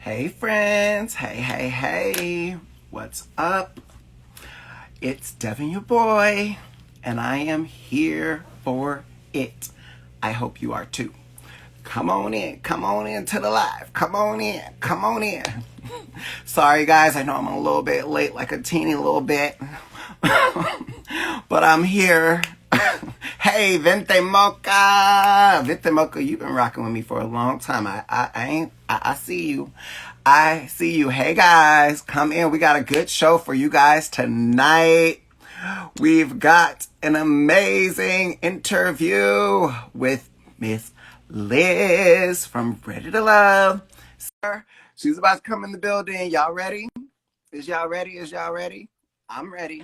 Hey friends, hey, what's up? It's Devin your boy, and I am here for it. I hope you are too. Come on in to the live. Come on in. Sorry guys, I know I'm a little bit late, like a teeny little bit. But I'm here. Hey, Vente Mocha. Vente Mocha, you've been rocking with me for a long time. I see you. I see you. Hey guys, come in. We got a good show for you guys tonight. We've got an amazing interview with Miss Liz from Ready to Love. Sir, she's about to come in the building. Y'all ready? Is y'all ready? I'm ready.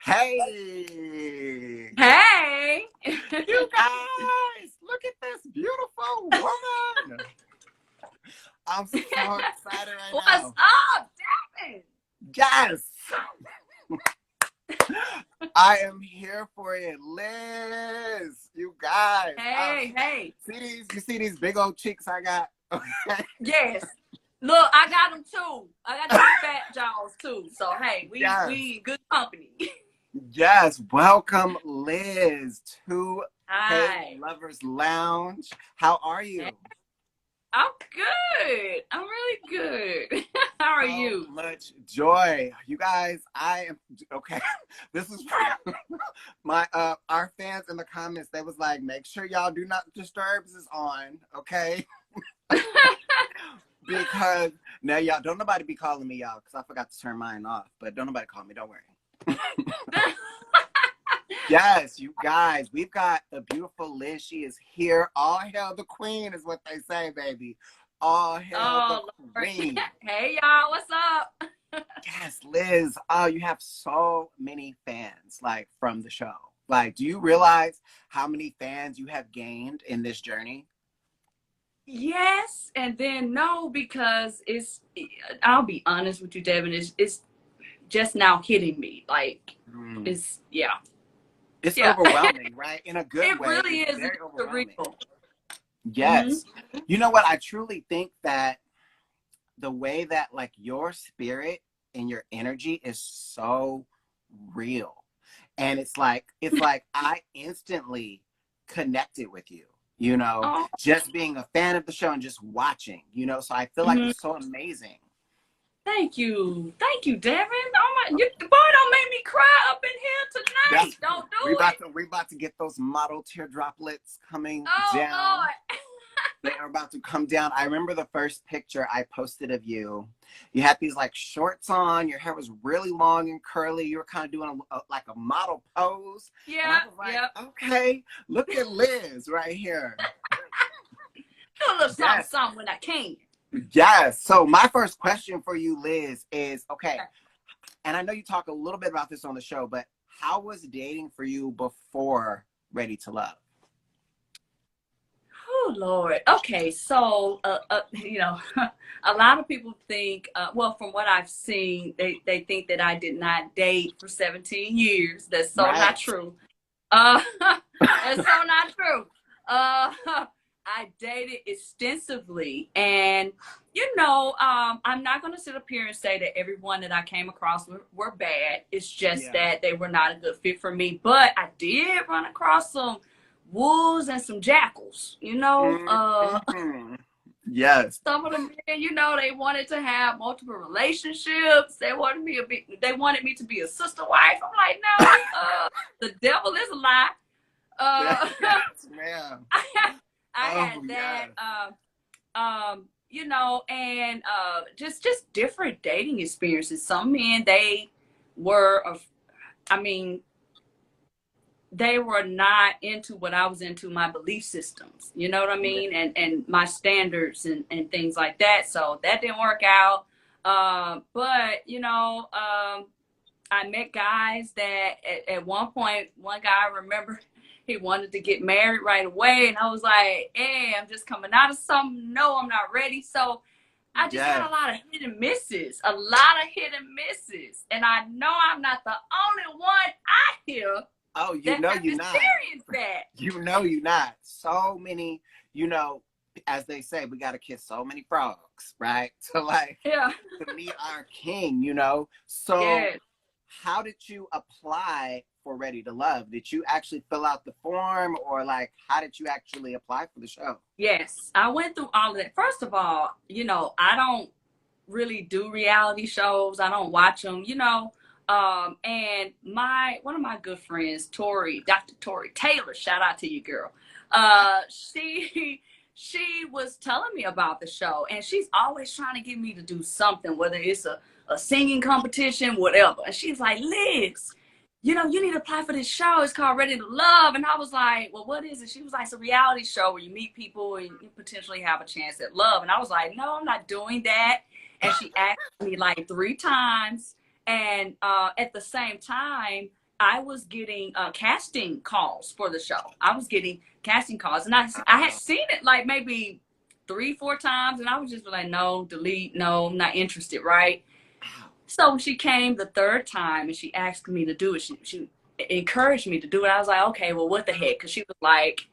Hey! Hey! You guys! Look at this beautiful woman! I'm so excited right What's now. up, Devin? Yes! I am here for it, Liz. You guys. Hey. You see these big old cheeks I got? Okay. Yes. Look, I got them too. I got these fat jaws too. So hey, we good company. Yes, welcome Liz to Hi. Lovers Lounge. How are you? Hey. I'm good. I'm really good. How are you? So much joy. You guys, I am okay. This is my our fans in the comments. They was like, make sure y'all do not disturb is on, okay? Because now y'all don't nobody be calling me y'all because I forgot to turn mine off, but don't nobody call me, don't worry. Yes, you guys, we've got the beautiful Liz. She is here. All hail the queen is what they say, baby. All hail the queen. Hey y'all, what's up? Yes, Liz. Oh, you have so many fans, like, from the show. Like, do you realize how many fans you have gained in this journey? Yes, and then no, because I'll be honest with you, Devin, it's just now hitting me. Like it's It's overwhelming, right? In a good It way. really It's is very overwhelming. surreal. Yes. You know what? I truly think that the way that, like, your spirit and your energy is so real. And it's like I instantly connected with you, Oh, just being a fan of the show and just watching, so I feel like it's so amazing. thank you, Devin. Oh my, boy, don't make me cry up in here tonight. Don't do it. We're about to get those model tear droplets coming Oh down. Lord. They are about to come down. I remember the first picture I posted of you. You had these like shorts on. Your hair was really long and curly. You were kind of doing like a model pose. Yeah. And I was like, okay, look at Liz right here. Do a little something when I can. Yes. So my first question for you, Liz, is okay. And I know you talk a little bit about this on the show, but how was dating for you before Ready to Love? Oh Lord. Okay, so a lot of people think, well, from what I've seen, they think that I did not date for 17 years. That's so not true. That's so not true. I dated extensively, and I'm not going to sit up here and say that everyone that I came across were bad. It's just that they were not a good fit for me. But I did run across some wolves and some jackals. Yes. Some of them, they wanted to have multiple relationships. They wanted me to be a sister wife. I'm like, no, the devil is a lie. Yes, ma'am. I had that, and just different dating experiences. Some men, they were not into what I was into, my belief systems, you know what I mean? And my standards and things like that. So that didn't work out. But I met guys that at one point, one guy, I remember, he wanted to get married right away. And I was like, hey, I'm just coming out of something. No, I'm not ready. So I just had a lot of hit and misses. And I know I'm not the only one out here. Oh, you know you're not. That. You know you're not. So many, as they say, we got to kiss so many frogs, right? To like, Yeah. to meet our king, you know? So Yes. how did you apply for Ready to Love? Did you actually fill out the form, or like, how did you actually apply for the show? Yes. I went through all of that. First of all, I don't really do reality shows. I don't watch them, and one of my good friends, Dr. Tori Taylor, shout out to you, girl. She she was telling me about the show, and she's always trying to get me to do something, whether it's a singing competition, whatever. And she's like, Liz, you need to apply for this show. It's called Ready to Love. And I was like, well, what is it? She was like, it's a reality show where you meet people and you potentially have a chance at love. And I was like, no, I'm not doing that. And she asked me like 3 times. And at the same time, I was getting casting calls for the show. I was getting casting calls. And I had seen it like maybe 3-4 times. And I was just like, no, delete, no, I'm not interested, right? So when she came the 3rd time and she asked me to do it, she encouraged me to do it. I was like, okay, well, what the heck? Because she was like,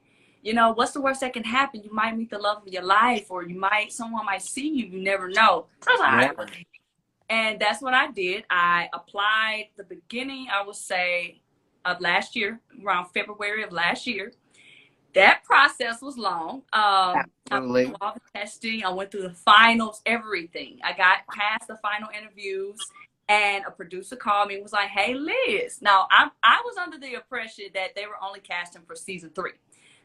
what's the worst that can happen? You might meet the love of your life, or someone might see you. You never know. So I was like, all right, what the heck? And that's what I did. I applied the beginning, I would say, of last year, around February of last year. That process was long. Absolutely. I went through all the testing. I went through the finals, everything. I got past the final interviews, and a producer called me and was like, hey, Liz. Now, I was under the impression that they were only casting for season 3.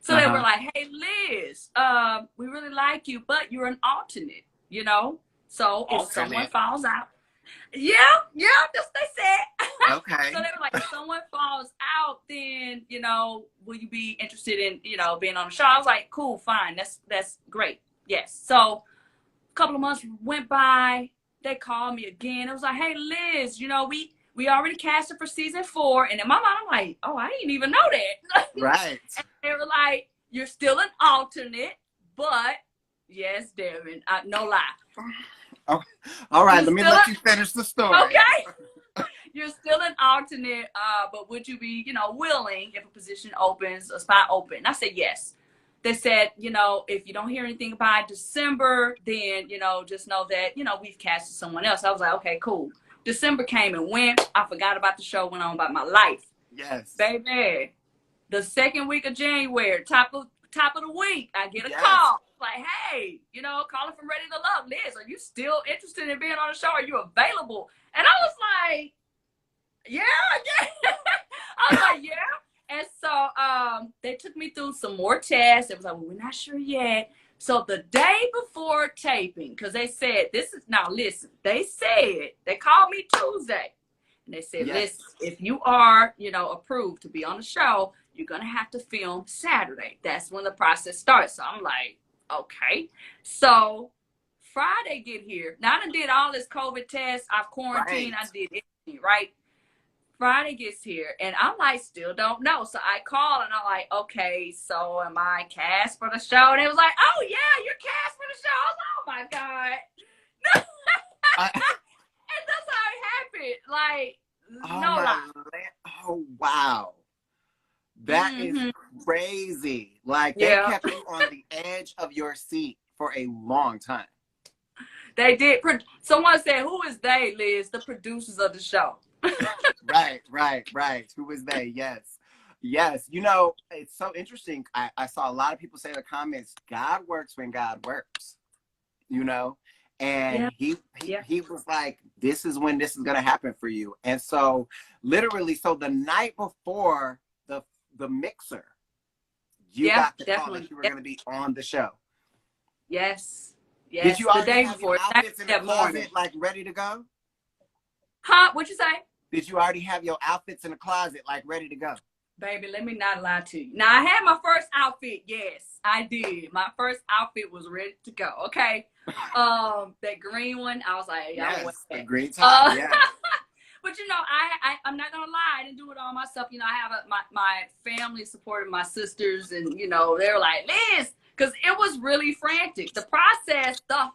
So they were like, hey, Liz, we really like you, but you're an alternate, So if someone falls out, yeah, that's what they said. Okay. So they were like, if someone falls out, then, will you be interested in, being on the show? I was like, cool, fine. That's great. Yes. So a couple of months went by. They called me again. It was like, hey, Liz, we already casted for season 4. And in my mind, I'm like, oh, I didn't even know that. Right. And they were like, you're still an alternate, but yes, Devin, no lie. Oh, all right, let me let you finish the story. Okay. You're still an alternate, but would you be, willing if a position opens, a spot open? I said yes. They said, if you don't hear anything by December, then, just know that, we've casted someone else. I was like, okay, cool. December came and went. I forgot about the show, went on about my life. Yes. Baby, the 2nd week of January, top of the week, I get a call. Like, hey, calling from Ready to Love. Liz, are you still interested in being on the show? Are you available? And I was like, yeah. I was like, yeah. And so they took me through some more tests. It was like, well, we're not sure yet. So the day before taping, because they said, now listen, they called me Tuesday. And they said, listen, if you are, approved to be on the show, you're going to have to film Saturday. That's when the process starts. So I'm like, okay. So Friday get here. Now I done did all this COVID test. I've quarantined. Right. I did everything, right? Friday gets here, and I'm like, still don't know. So I call, and I'm like, okay, so am I cast for the show? And it was like, oh, yeah, you're cast for the show. I was like, oh, my God. And that's how it happened. Like, no lie. Oh, wow. That is crazy. Like, they kept you on the edge of your seat for a long time. They did. Someone said, who is they, Liz? The producers of the show. Right. Who is they? Yes. It's so interesting. I saw a lot of people say in the comments, God works when God works, and he was like, this is when this is going to happen for you. And so literally, the night before the mixer, you got the call that you were going to be on the show. Yes. Did you already have your outfits in the closet, like ready to go? Huh? What'd you say? Did you already have your outfits in the closet, like ready to go? Baby, let me not lie to you. Now, I had my first outfit. Yes, I did. My first outfit was ready to go. Okay. That green one, I was like, yes, the green top, yeah. But I'm not gonna lie, I didn't do it all myself. I have my family supported my sisters, and they were like, Liz, because it was really frantic. The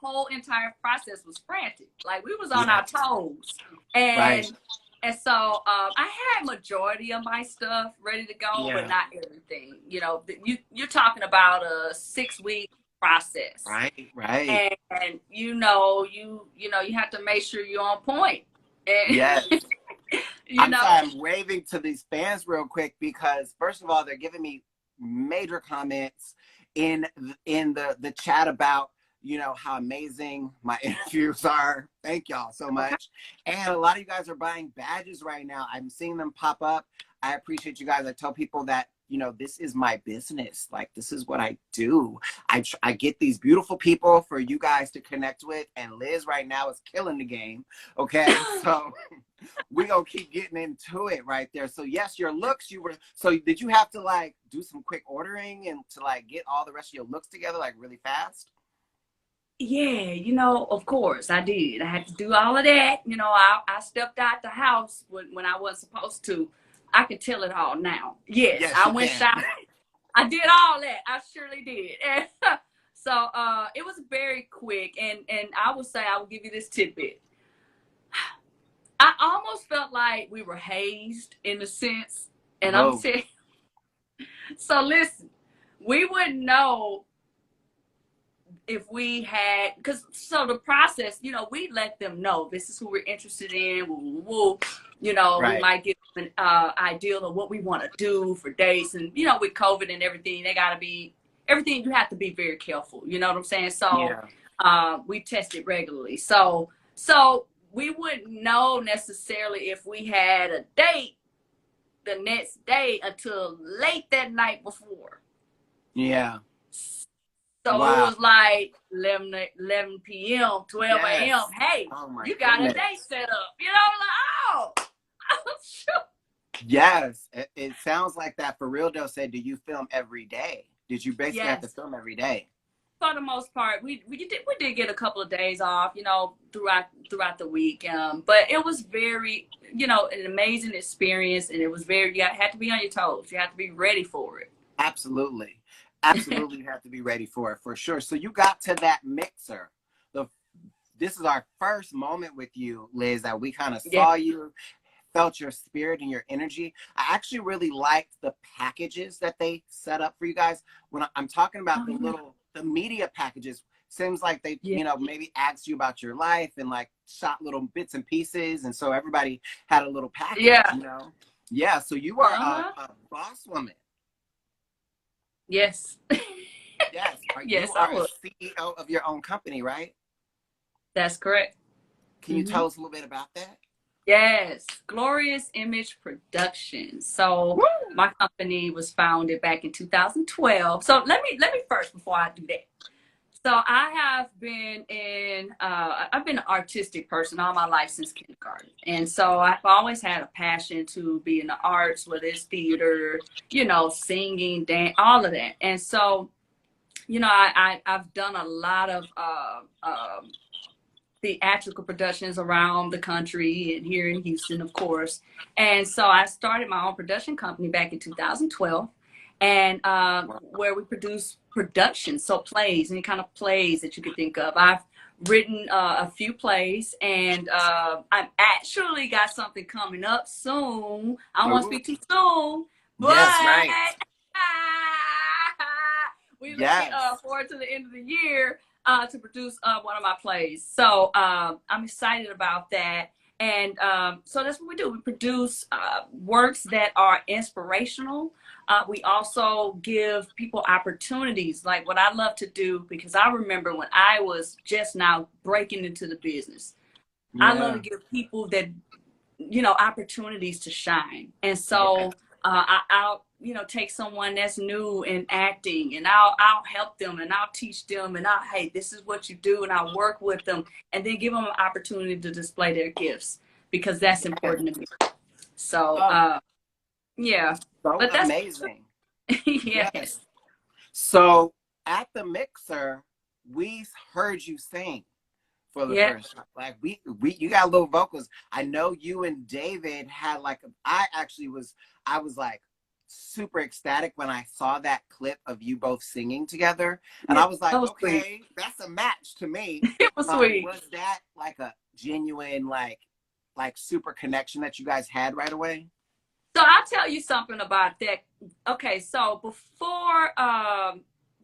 whole entire process was frantic. Like, we was on our toes, and so I had majority of my stuff ready to go, but not everything. You're talking about a 6-week process. Right, right. And you have to make sure you're on point. Yes. And you I'm know, sorry, I'm waving to these fans real quick because first of all, they're giving me major comments in the chat about how amazing my interviews are. Thank y'all so okay. much. And a lot of you guys are buying badges right now. I'm seeing them pop up. I appreciate you guys. I tell people that this is my business. Like, this is what I do. I get these beautiful people for you guys to connect with, and Liz right now is killing the game. Okay, so we gonna keep getting into it right there. So yes, your looks, so did you have to like do some quick ordering and to like get all the rest of your looks together like really fast? Yeah, of course I did. I had to do all of that. I stepped out the house when I wasn't supposed to. I can tell it all now. Yes, Yes, I you went can. shopping. I did all that. I surely did. And so it was very quick. And I would say, I will give you this tidbit. I almost felt like we were hazed in a sense. And I'm Oh, saying, so listen, we wouldn't know if we had, because so the process, we let them know this is who we're interested in. We right. might give them an idea of what we want to do for dates. And, with COVID and everything, everything you have to be very careful. You know what I'm saying? So Yeah. we test it regularly. So we wouldn't know necessarily if we had a date the next day until late that night before. Yeah. So it Wow. was like 11 p.m., 12 a.m. Yes. Hey, Oh my you got a date goodness. set up. Like, oh, I'm sure. Yes. It sounds like that. For real though, said, do you film every day? Did you basically have to Yes, film every day? for the most part, we did get a couple of days off, throughout the week. But it was very, an amazing experience, and it was you had to be on your toes. You had to be ready for it. Absolutely. Absolutely, you have to be ready for it for sure. So you got to that mixer. The This is our first moment with you, Liz, that we kind of Yeah. saw you, felt your spirit and your energy. I actually really liked the packages that they set up for you guys. When I'm talking about Oh, the media packages, seems like they, yeah. maybe asked you about your life and like shot little bits and pieces. And so everybody had a little package, Yeah. Yeah, so you are Uh-huh. a boss woman. Yes. Yes, you Yes, I are a would. CEO of your own company, right? That's correct. Can you Hmm. tell us a little bit about that? Yes, Glorious Image Productions. So Woo! my company was founded back in 2012. So let me first, before I do that. So I've been an artistic person all my life since kindergarten. And so I've always had a passion to be in the arts, whether it's theater, singing, dance, all of that. And so, I've done a lot of theatrical productions around the country and here in Houston, of course. And so I started my own production company back in 2012, and where we produce productions, so plays, any kind of plays that you could think of. I've written a few plays, and I've actually got something coming up soon. I don't want to Ooh, speak too soon, but yes, right. we looking Yes. forward to the end of the year to produce one of my plays. So I'm excited about that. And so that's what we do. We produce works that are inspirational. We also give people opportunities, like what I love to do, because I remember when I was just now breaking into the business. I love to Yeah. give people that opportunities to shine. And Yeah. so I'll take someone that's new in acting, and I'll help them, and I'll teach them, and hey, this is what you do, and I'll work with them, and then give them an opportunity to display their gifts, because that's Yeah. important to me. So Oh, yeah, so but that's amazing. Yes. yes. So at the mixer, we heard you sing for the Yeah. first time. Like you got little vocals. I know you and David had like I was like super ecstatic when I saw that clip of you both singing together. And Yeah, I was that like, was sweet. okay, that's a match to me. It was sweet. Was that like a genuine like super connection that you guys had right away? So I'll tell you something about that. Okay, so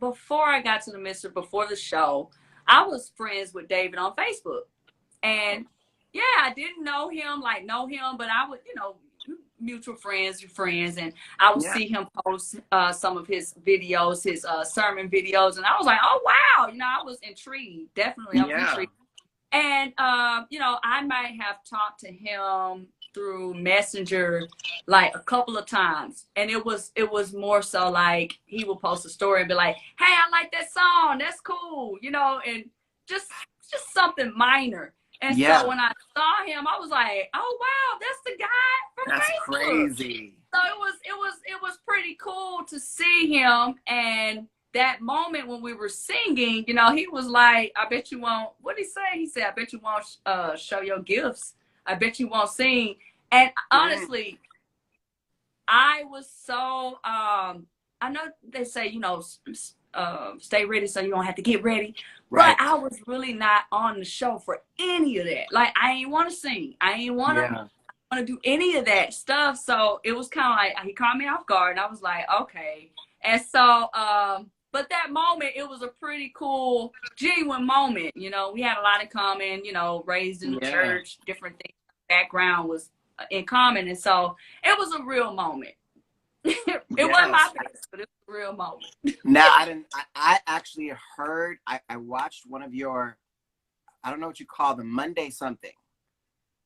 before I got to the Mixer, before the show, I was friends with David on Facebook. And yeah, I didn't know him, but I would, mutual friends, and I would see him post some of his videos, his sermon videos, and I was like, oh wow, I was intrigued. Definitely, I was intrigued. And I might have talked to him through Messenger like a couple of times, and it was more so like he would post a story and be like, hey, I like that song, that's cool, and just something minor. And so when I saw him, I was like, oh wow, that's the guy from Facebook. That's crazy. So it was pretty cool to see him. And that moment when we were singing, he was like, I bet you won't, what did he say? He said, I bet you won't show your gifts. I bet you won't sing. And honestly, I was so, I know they say, stay ready so you don't have to get ready. Right. But I was really not on the show for any of that. Like, I ain't want to sing. I ain't want to do any of that stuff. So it was kind of like, he caught me off guard. And I was like, okay. And so, but that moment, it was a pretty cool, genuine moment. We had a lot in common, raised in the church, different things. Background was in common. And so it was a real moment. It wasn't my best, but it was a real moment. Now, I actually heard, I watched one of your, I don't know what you call them, Monday something.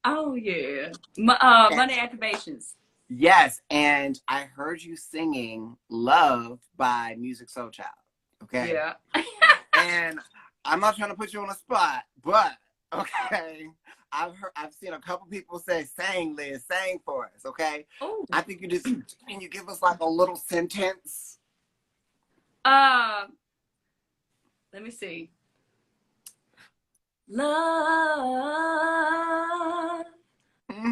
Oh, yeah. Monday activations. Yes, and I heard you singing Love by Music Soul Child. Okay? Yeah. And I'm not trying to put you on the spot, but, okay, I've seen a couple people say, "Sang, Liz, sang for us." Okay. Oh. I think can you give us like a little sentence? Let me see. Love,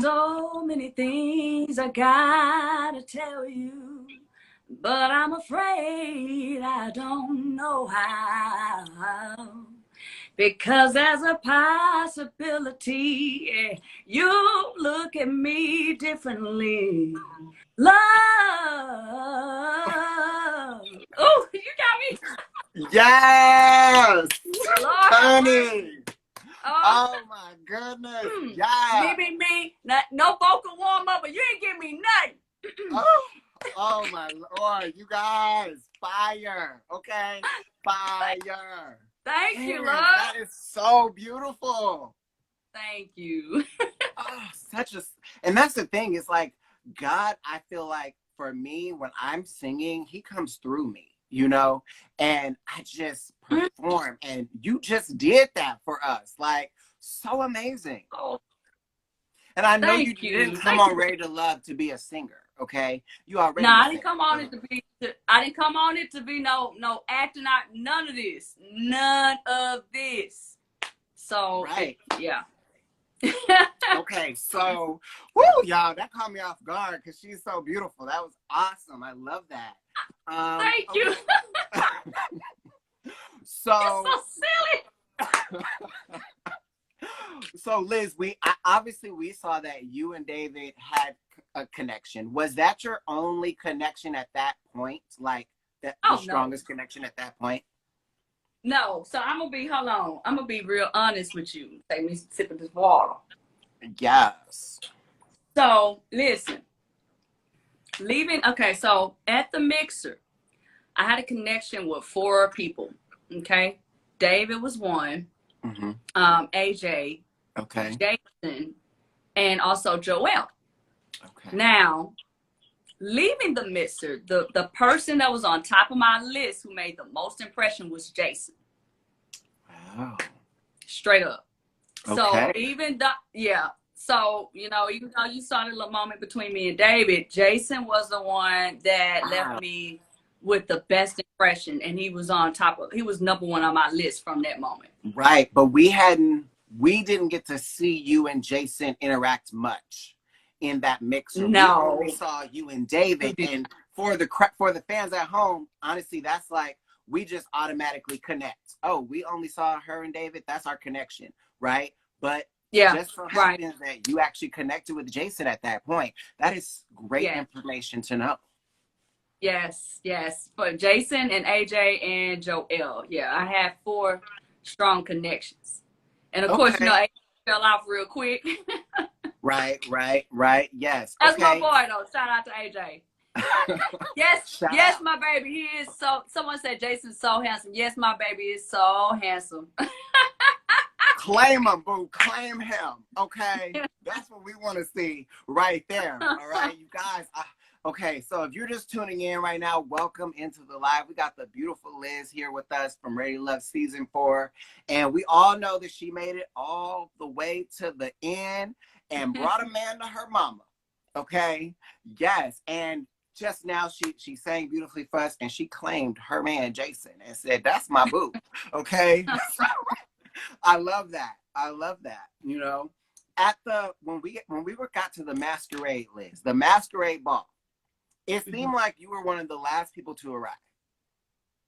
so many things I gotta tell you, but I'm afraid I don't know how. Because there's a possibility you look at me differently. Love. Oh, you got me. Yes. Lord, honey. Oh my goodness. Yeah. Me. No vocal warm up, but you ain't give me nothing. Oh my Lord. You guys. Fire. Okay. Fire. Thank you, love. That is so beautiful. Thank you. And that's the thing. It's like God, I feel like for me, when I'm singing, he comes through me, and I just perform. And you just did that for us. Like, so amazing. Oh, and I know you didn't come on Ready to Love to be a singer. Okay. You already. No, I didn't come on it to be. I didn't come on it to be no acting out. None of this. None of this. So right. Yeah. Okay, so woo, y'all, that caught me off guard because she's so beautiful. That was awesome. I love that. Thank you. So you're so silly. So Liz, we saw that you and David had a connection. Was that your only connection at that point? Like the strongest connection at that point? No. So I'm gonna be real honest with you. Take me sipping this water. Yes. So listen, so at the Mixer, I had a connection with 4 people. Okay. David was one. Mm-hmm. AJ. Okay. Jason, and also Joelle. Okay. Now, leaving the Mixer, the person that was on top of my list who made the most impression was Jason. Wow. Straight up. Okay. So even though you saw the little moment between me and David, Jason was the one that left me with the best impression, and he was number 1 on my list from that moment. Right, but we didn't get to see you and Jason interact much in that Mixer. No. We only saw you and David, and for the fans at home, honestly, that's like we just automatically connect. Oh, we only saw her and David. That's our connection, right? But just so happens that you actually connected with Jason at that point. That is great information to know. Yes, yes. For Jason and AJ and Joel. Yeah, I have 4 strong connections. And of course, you know, Okay. AJ fell off real quick. Right. Yes. That's my Okay. boy though. Shout out to AJ. Yes, Shout yes, out. my baby. He is so, someone said Jason's so handsome. Yes, my baby is so handsome. Claim him, boo. Claim him. Okay. That's what we want to see right there. All right, you guys. Okay, so if you're just tuning in right now, welcome into the live. We got the beautiful Liz here with us from Ready to Love Season 4. And we all know that she made it all the way to the end and brought a man to her mama. Okay. Yes. And just now she sang beautifully for us and she claimed her man Jason and said, that's my boo. Okay. I love that. I love that. You know, at the when we got to the masquerade, Liz, the masquerade ball, it seemed like you were one of the last people to arrive.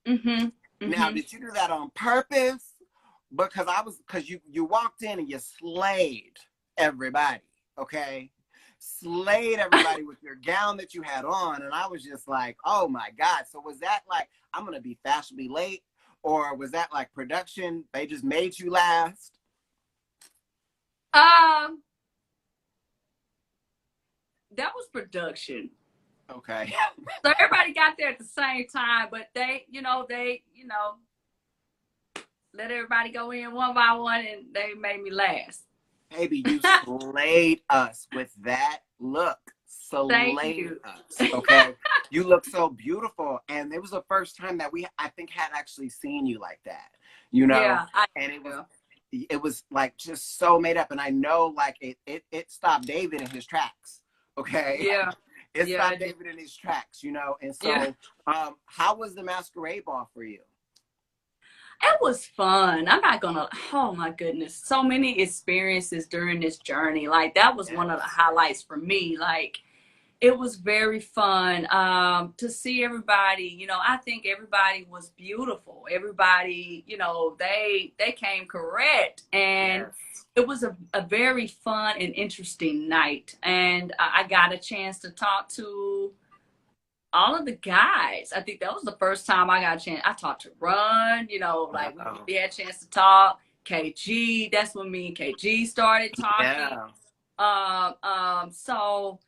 Now, did you do that on purpose? Because you walked in and you slayed everybody. Okay, slayed everybody with your gown that you had on, and I was just like, oh my god. So was that like I'm gonna be fashionably late? Or was that like production? They just made you last? That was production. Okay. So everybody got there at the same time, but they let everybody go in one by one, and they made me last. Baby, you slayed us with that look. Thank Slayed you. us. Okay. You look so beautiful. And it was the first time that I think, had actually seen you like that. You know? Yeah, And it was like just so made up. And I know like it stopped David in his tracks. Okay. yeah, It yeah. stopped David in his tracks, you know. And so Yeah. how was the masquerade ball for you? It was fun. I'm not gonna, oh my goodness. So many experiences during this journey. Like that was one of the highlights for me. Like it was very fun to see everybody. You know, I think everybody was beautiful. Everybody, you know, they came correct. And it was a very fun and interesting night. And I got a chance to talk to all of the guys. I think that was the first time I got a chance. I talked to Run, you know, like we had a chance to talk. KG, that's when me and KG started talking. So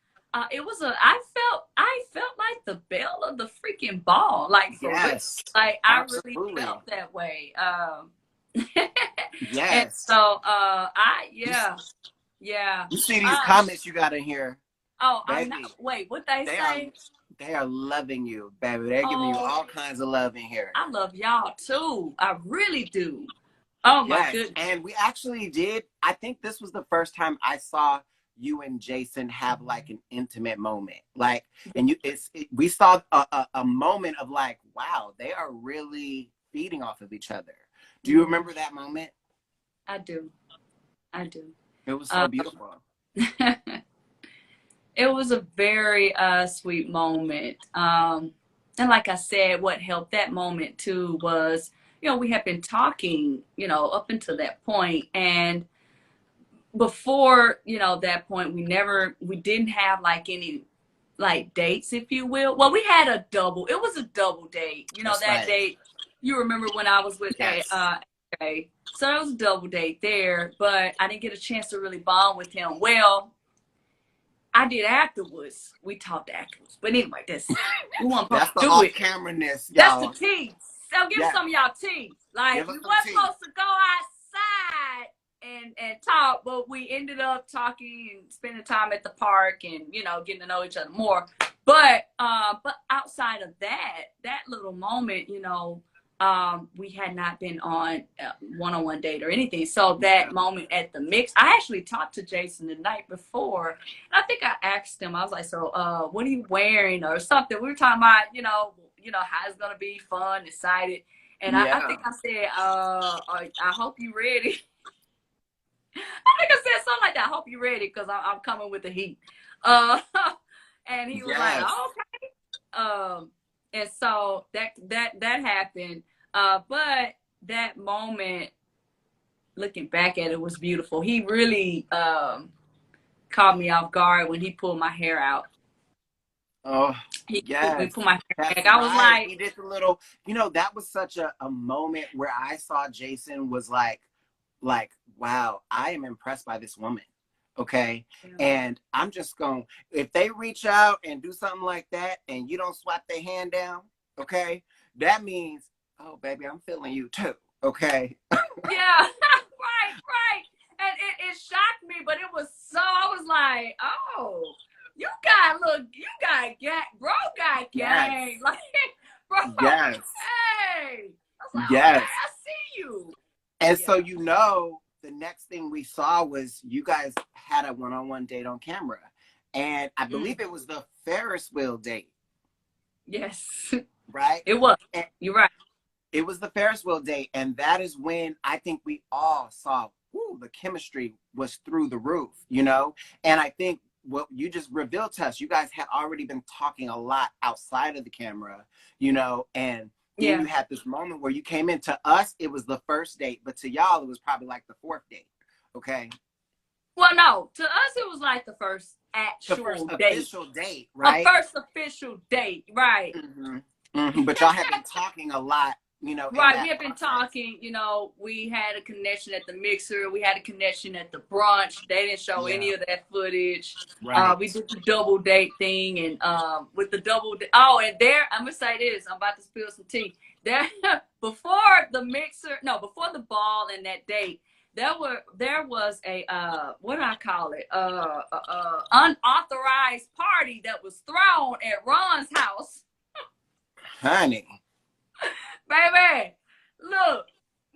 it was I felt like the belle of the freaking ball. Like for real. Like I really felt that way. And so yeah. You see these comments you got in here. Oh, I'm not, wait, what they say? They are loving you, baby. They're giving you all kinds of love in here. I love y'all too. I really do. Oh my goodness. And we actually did. I think this was the first time I saw you and Jason have like an intimate moment. Like, and we saw a moment of like, wow, they are really feeding off of each other. Do you remember that moment? I do. It was so beautiful. It was a very sweet moment. And like I said, what helped that moment too was, you know, we had been talking, you know, up until that point. And before, you know, that point, we didn't have like any like dates, if you will. Well, we had it was a double date. You know, date, you remember when I was with AJ. So it was a double date there, but I didn't get a chance to really bond with him. Well, I did afterwards. We talked afterwards. But anyway, we want to do it. Camera-ness, y'all. That's the tea. So give some of y'all tea. Like we weren't supposed to go outside and talk, but we ended up talking and spending time at the park and, you know, getting to know each other more. But outside of that little moment, you know, we had not been on a one-on-one date or anything. So that moment at the mix, I actually talked to Jason the night before. And I think I asked him, I was like, so what are you wearing or something? We were talking about, you know, how it's going to be fun, excited. And I think I said, I hope you're ready. I think I said something like that. I hope you're ready because I'm coming with the heat. And he was like, oh, okay. And so that happened. But that moment, looking back at it, was beautiful. He really caught me off guard when he pulled my hair out. Oh, We yes. put my hair That's back. I was right. like, He did the little, that was such a moment where I saw Jason was like, wow, I am impressed by this woman. Okay. And I'm just going, if they reach out and do something like that and you don't swap their hand down, okay, that means, oh, baby, I'm feeling you too. Okay. yeah, right. And it shocked me, but it was so, I was like, oh, you got bro got Yes. game. Like, bro, Yes. hey. I was like, okay, Yes. I see you. And Yeah. so, the next thing we saw was you guys had a one-on-one date on camera. And I believe it was the Ferris wheel date. Yes. Right? It was. And You're right. it was the Ferris wheel date. And that is when I think we all saw, the chemistry was through the roof, And I think what you just revealed to us, you guys had already been talking a lot outside of the camera, and then you had this moment where you came in. To us, it was the first date, but to y'all, it was probably like the fourth date. Okay. Well, no, to us, it was like the first official date, right? A first official date, right? Mm-hmm. Mm-hmm. But y'all have been talking a lot, Right, we have been talking. We had a connection at the mixer. We had a connection at the brunch. They didn't show any of that footage. Right. We did the double date thing, and with the oh, and there, I'm gonna say this. I'm about to spill some tea. There, before the ball and that date, there was a what do I call it? Unauthorized party that was thrown at Ron's house. Honey. Baby, look,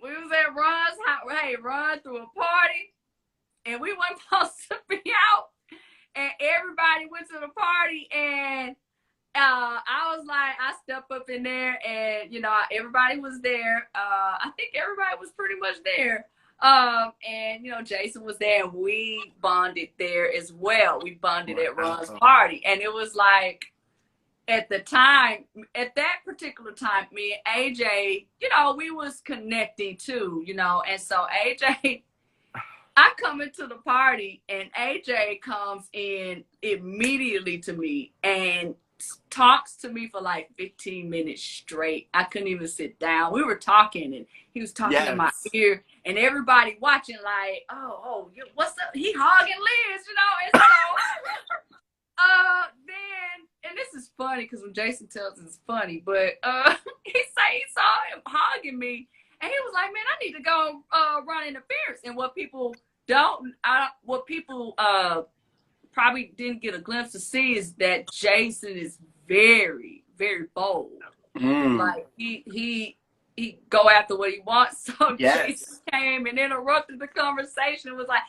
we was at Ron's house. Hey, Ron threw a party, and we weren't supposed to be out, and everybody went to the party, and I was like, I stepped up in there, and everybody was there. I think everybody was pretty much there. And Jason was there, and we bonded there as well. We bonded at Ron's party, and it was like, at that particular time, me and AJ, we was connecting too, and so AJ, I come into the party and AJ comes in immediately to me and talks to me for like 15 minutes straight. I couldn't even sit down. We were talking, and he was talking in my ear, and everybody watching like, oh, what's up? He hogging Liz, and so then, and this is funny because when Jason tells us, it's funny, but he saw him hogging me, and he was like, man, I need to go run interference. And what people probably didn't get a glimpse to see is that Jason is very, very bold. Like he go after what he wants. So Jason came and interrupted the conversation and was like,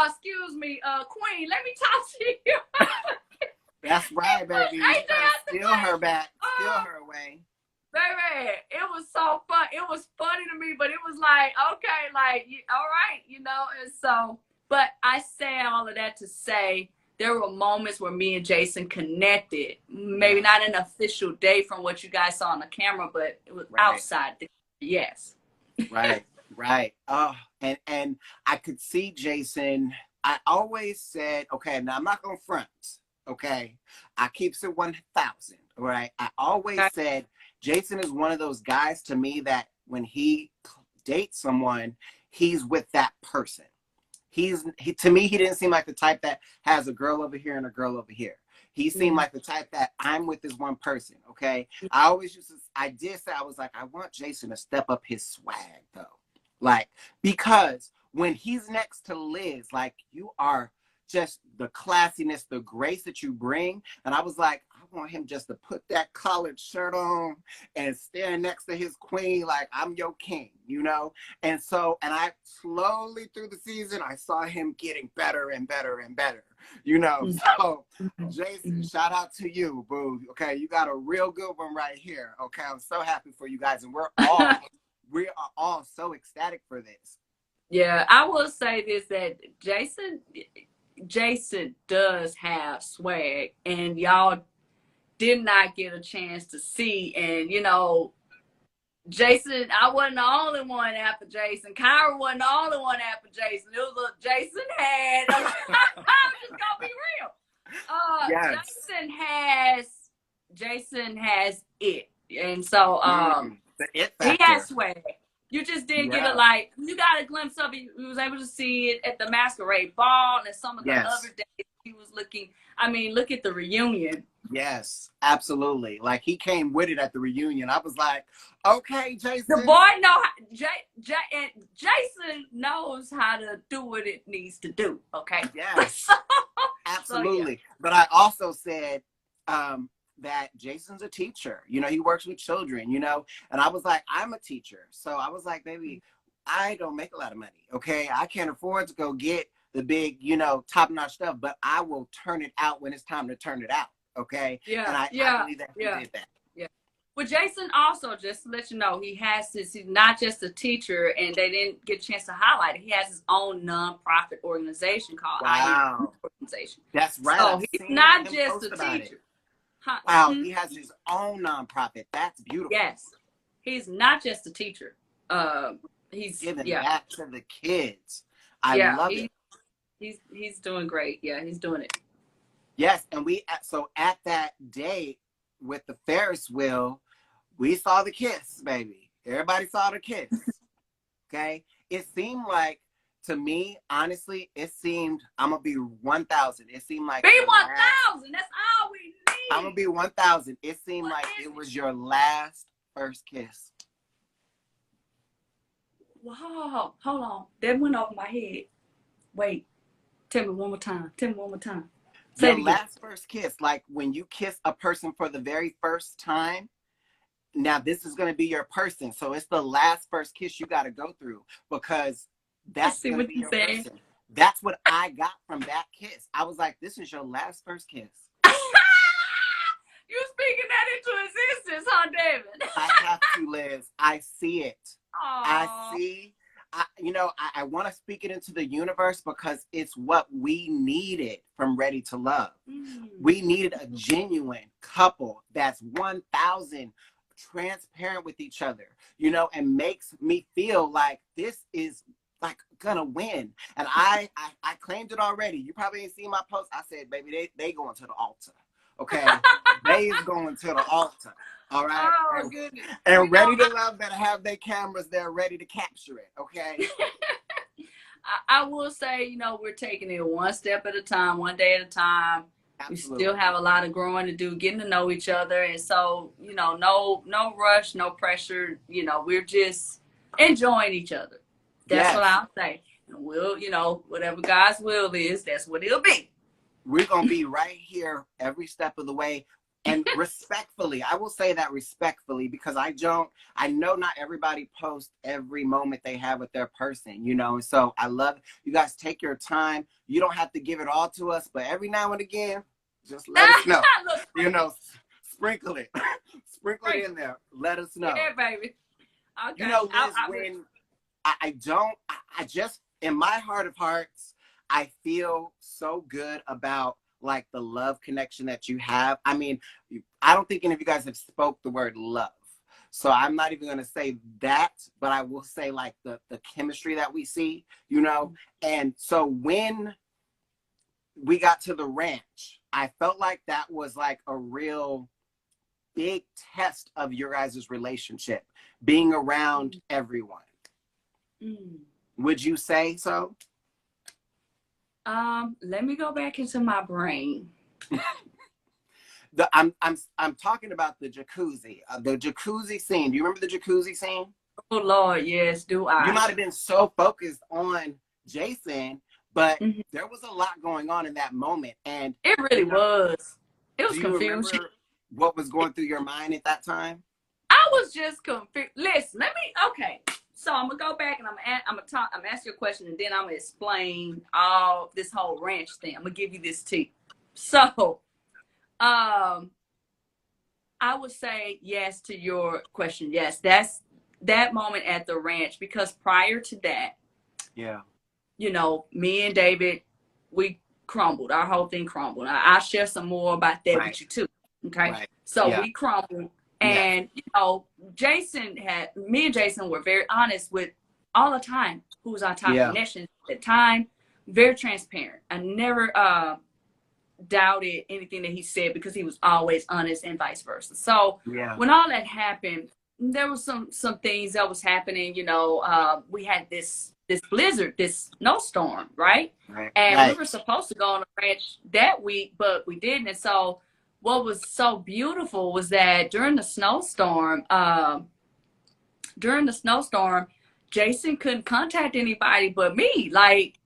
excuse me, Queen, let me talk to you. That's right, baby. You steal her back, steal her away. Baby, it was so fun. It was funny to me, but it was like, okay, like, all right, and so, but I say all of that to say there were moments where me and Jason connected. Maybe not an official date from what you guys saw on the camera, but it was outside. Yes. Right. Oh, and I could see Jason. I always said, okay, now I'm not going to front. Okay. I keeps it 1,000. Right. I always said Jason is one of those guys to me that when he dates someone, he's with that person. To me, he didn't seem like the type that has a girl over here and a girl over here. He seemed like the type that I'm with this one person. Okay. I was like, I want Jason to step up his swag though. Like, because when he's next to Liz, like, you are just the classiness, the grace that you bring. And I was like, I want him just to put that collared shirt on and stand next to his queen like I'm your king, And so, and I slowly through the season, I saw him getting better and better and better, So, Jason, shout out to you, boo. Okay, you got a real good one right here. Okay, I'm so happy for you guys, and we are all so ecstatic for this. Yeah, I will say this, that Jason does have swag, and y'all did not get a chance to see. And Jason, I wasn't the only one after Jason. Kyra wasn't the only one after Jason. It was Jason had. I'm just gonna be real. Jason has So The it he had factor. swag. You just didn't get Yeah. a like. You got a glimpse of it. You was able to see it at the masquerade ball and some of the Yes. other days. He was looking. I mean, look at the reunion. Yes, absolutely. Like he came with it at the reunion. I was like, okay, The Jason. boy know how, and Jason knows how to do what it needs to do. Okay. Yes, absolutely. Yeah. But I also said that Jason's a teacher. You know, he works with children, you know, and I was like, I'm a teacher. So I was like, baby, I don't make a lot of money. Okay. I can't afford to go get the big, you know, top notch stuff, but I will turn it out when it's time to turn it out. Okay. Yeah. And I believe that he did that. Yeah. Well, Jason also, just to let you know, he's not just a teacher, and they didn't get a chance to highlight it. He has his own nonprofit organization called Wow. Organization. That's right. So he's not just a teacher. Huh? Wow, he has his own nonprofit. That's beautiful. Yes. He's not just a teacher. He's giving back to the kids. I love it. He's doing great. Yeah, he's doing it. Yes, and so at that date with the Ferris wheel, we saw the kiss, baby. Everybody saw the kiss. Okay? It seemed like, to me, honestly, it seemed, I'm going to be 1,000. It seemed like. Be 1,000. That's all we need. I'm going to be 1,000. It seemed like it was your last first kiss. Wow. Hold on. That went over my head. Wait. Tell me one more time. Your last first kiss, like when you kiss a person for the very first time. Now, this is going to be your person. So it's the last first kiss you got to go through, because that's going to be your person. That's what I got from that kiss. I was like, this is your last first kiss. You speaking that into existence, huh, David? I have to, Liz. I see it. Aww. I see. I want to speak it into the universe because it's what we needed from Ready to Love. We needed a genuine couple that's 1,000 transparent with each other, you know, and makes me feel like this is like gonna win. And I claimed it already. You probably ain't seen my post. I said, baby, they going to the altar. Okay. They is going to the altar. All right. Oh, goodness. And Ready to Love better have their cameras there ready to capture it. Okay. I will say, you know, we're taking it one step at a time, one day at a time. Absolutely. We still have a lot of growing to do, getting to know each other. And so, you know, no rush, no pressure. You know, we're just enjoying each other. That's what I'll say. And we'll, you know, whatever God's will is, that's what it'll be. We're going to be right here every step of the way. And respectfully, I will say that respectfully, because I know not everybody posts every moment they have with their person, you know, and so I love you guys. Take your time. You don't have to give it all to us, but every now and again, just let us know, you know, sprinkle it in there. Let us know. Yeah, baby. Okay. You know, Liz, when I just, in my heart of hearts, I feel so good about like the love connection that you have. I mean, I don't think any of you guys have spoke the word love. So I'm not even going to say that, but I will say like the chemistry that we see, you know? And so when we got to the ranch, I felt like that was like a real big test of your guys' relationship, being around everyone. Would you say so? Let me go back into my brain. I'm talking about the jacuzzi scene. Do you remember the jacuzzi scene? Oh Lord, yes, do I. You might have been so focused on Jason, but there was a lot going on in that moment, and it really was. It was confusing. Remember what was going through your mind at that time? I was just confused. Listen, okay. So I'm gonna go back and I'm gonna ask you a question, and then I'm gonna explain all this whole ranch thing. I'm gonna give you this tea. So, I would say yes to your question. Yes, that's that moment at the ranch, because prior to that, you know, me and David, we crumbled. Our whole thing crumbled. I'll share some more about that with you too. Okay, so we crumbled. And, you know, me and Jason were very honest with all the time who was our top connection at the time, very transparent. I never doubted anything that he said because he was always honest and vice versa. So Yeah. when all that happened, there was some things that was happening. You know, we had this blizzard, this snowstorm, right? And we were supposed to go on a ranch that week, but we didn't. And so what was so beautiful was that during the snowstorm, Jason couldn't contact anybody but me. Like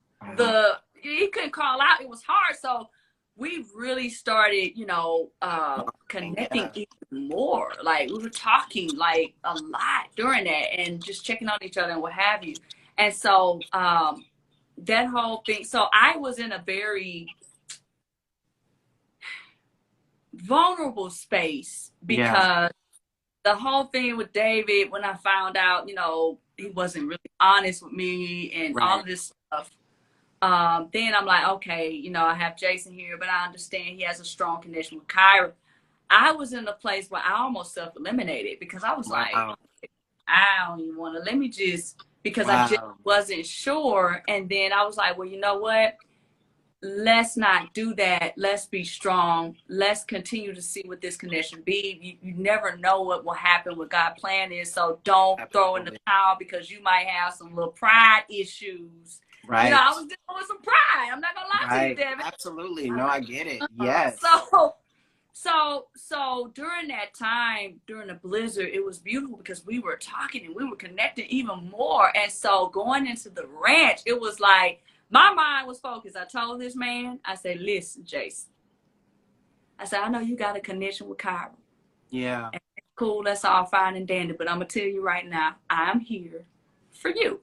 he couldn't call out. It was hard. So we really started, you know, connecting even more. Like we were talking like a lot during that and just checking on each other and what have you. And so that whole thing. So I was in a very vulnerable space because the whole thing with David, when I found out, you know, he wasn't really honest with me and all of this stuff. Then I'm like, okay, you know, I have Jason here, but I understand he has a strong connection with Kyra. I was in a place where I almost self-eliminated because I was like, I don't even want to, let me just, because I just wasn't sure. And then I was like, well, you know what? Let's not do that. Let's be strong. Let's continue to see what this connection be. You never know what will happen, what God's plan is. So don't throw in the towel because you might have some little pride issues. Right. You know, I was dealing with some pride. I'm not gonna lie to you, Devin. Absolutely. No, I get it. Yes. So during that time, during the blizzard, it was beautiful because we were talking and we were connected even more. And so going into the ranch, it was like my mind was focused. I told this man, I said, listen, Jason. I said, I know you got a connection with Kyra. Yeah. And cool, that's all fine and dandy. But I'm going to tell you right now, I'm here for you.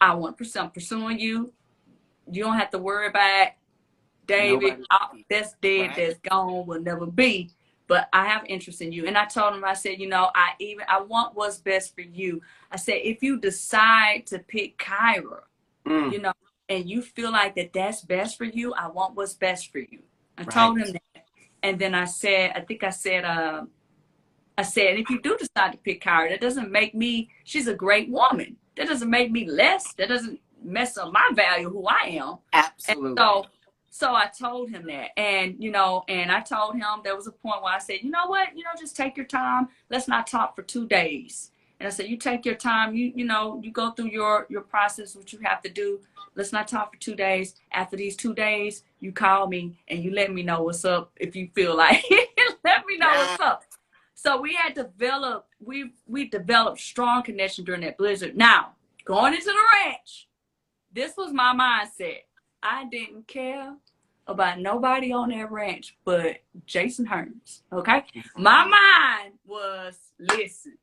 I'm pursuing you. You don't have to worry about David. That's dead, that's gone, will never be. But I have interest in you. And I told him, I said, you know, I want what's best for you. I said, if you decide to pick Kyra, you know, and you feel like that's best for you, I want what's best for you. I told him that. And then I said, I said, if you do decide to pick Kyra, that doesn't make me, she's a great woman. That doesn't make me less. That doesn't mess up my value, who I am. Absolutely. And so I told him that. And, you know, and I told him there was a point where I said, you know what, you know, just take your time. Let's not talk for 2 days. And I said, you take your time. You know, you go through your process, what you have to do. Let's not talk for 2 days. After these 2 days, you call me and you let me know what's up. If you feel like let me know what's up. So we had developed, we developed strong connection during that blizzard. Now, going into the ranch, this was my mindset. I didn't care about nobody on that ranch but Jason Hearns. Okay? My mind was, listen,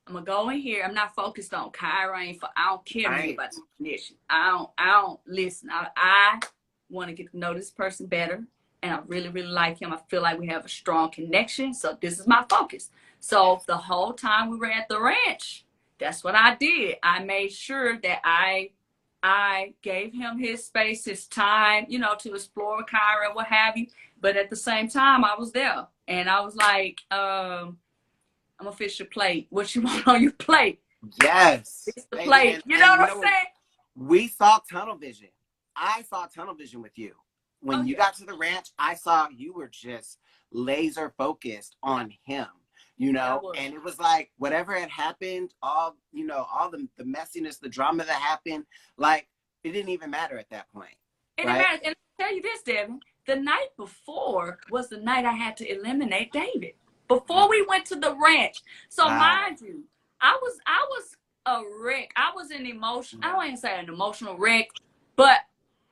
I'm gonna go in here. I'm not focused on Kyra. I don't care about the connection. I don't listen. I want to get to know this person better. And I really, really like him. I feel like we have a strong connection. So this is my focus. So the whole time we were at the ranch, that's what I did. I made sure that I gave him his space, his time, you know, to explore Kyra and what have you. But at the same time, I was there. And I was like, I'm going to fish your plate. What you want on your plate? Yes. It's the plate. You know what I'm saying? We saw tunnel vision. I saw tunnel vision with you. When you got to the ranch, I saw you were just laser focused on him, you know, and it was like whatever had happened, all, you know, all the messiness, the drama that happened, like it didn't even matter at that point. It didn't matter. And I'll tell you this, Devin, the night before was the night I had to eliminate David before we went to the ranch. So mind you, I was a wreck. I was an emotion. I don't even say an emotional wreck, but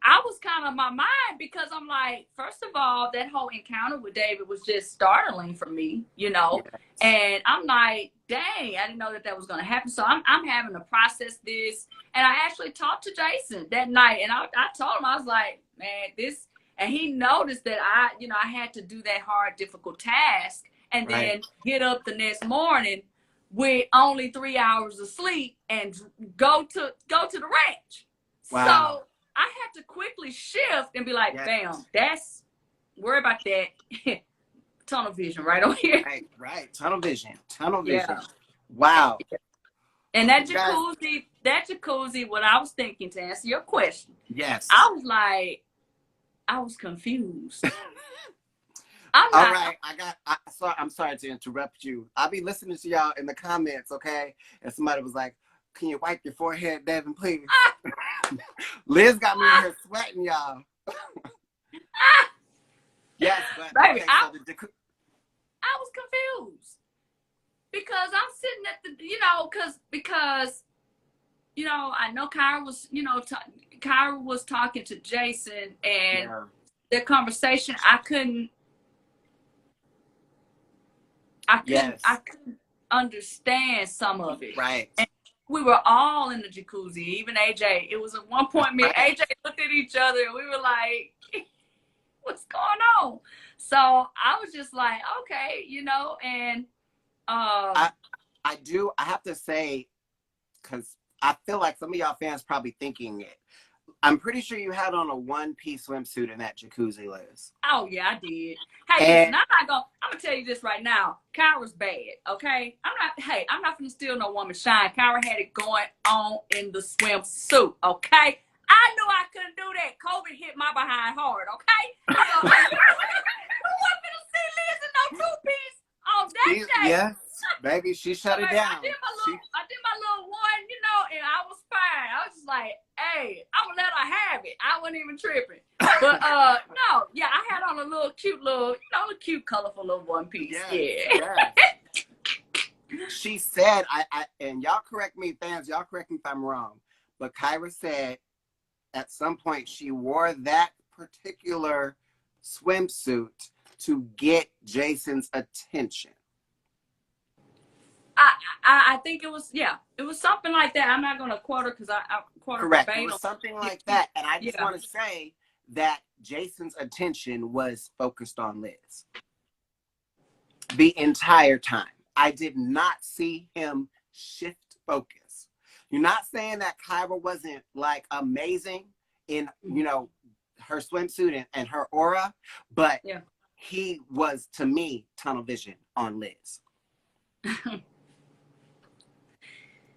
I was kind of my mind because I'm like, first of all, that whole encounter with David was just startling for me, you know, and I'm like, dang, I didn't know that was going to happen. So I'm having to process this. And I actually talked to Jason that night and I told him, I was like, man, this, and he noticed that I had to do that hard, difficult task and then get up the next morning with only 3 hours of sleep and go to the ranch. Wow. So I had to quickly shift and be like, damn, worry about that. Tunnel vision right over here. Right. Tunnel vision. Yeah. Wow. And that jacuzzi, what I was thinking to answer your question. Yes. I was like, I was confused. I'm All not. right, I'm sorry to interrupt you. I'll be listening to y'all in the comments, okay? And somebody was like, "Can you wipe your forehead, Devin, please?" Liz got me in here sweating, y'all. Yes, but Baby, okay, I so was confused because I'm sitting at the, you know, because you know, I know Kyra was, you know, Kyra was talking to Jason, and yeah. their conversation, Yes. I couldn't understand some of it. Right. And we were all in the jacuzzi, even AJ. It was at one point me and Right. AJ looked at each other and we were like, what's going on? So I was just like, okay, you know, and I have to say, because I feel like some of y'all fans probably thinking it. I'm pretty sure you had on a one-piece swimsuit in that jacuzzi, Liz. oh yeah, I did. Hey, And listen, I'm gonna tell you this right now. Kyra's bad, okay? I'm not gonna steal no woman's shine. Kyra had it going on in the swimsuit, okay? I knew I couldn't do that. COVID hit my behind hard, okay? So who wasn't gonna see Liz in no two-piece on that day? yes, baby, she shut it down. I did my little one, you know, and I was fine. I was just like, hey, I'm gonna let her have it. I wasn't even tripping. But no, yeah, I had on a little cute little, you know, a cute, colorful little one piece. Yes, yeah. Yes. She said, and y'all correct me, fans, y'all correct me if I'm wrong, but Kyra said at some point she wore that particular swimsuit to get Jason's attention. I think it was, yeah, it was something like that. I'm not going to quote her because I quote her Correct. verbatim. It was something like that. And I just Yeah. want to say that Jason's attention was focused on Liz the entire time. I did not see him shift focus. You're not saying that Kyra wasn't like amazing in, you know, her swimsuit and her aura, but yeah. he was, to me, tunnel vision on Liz.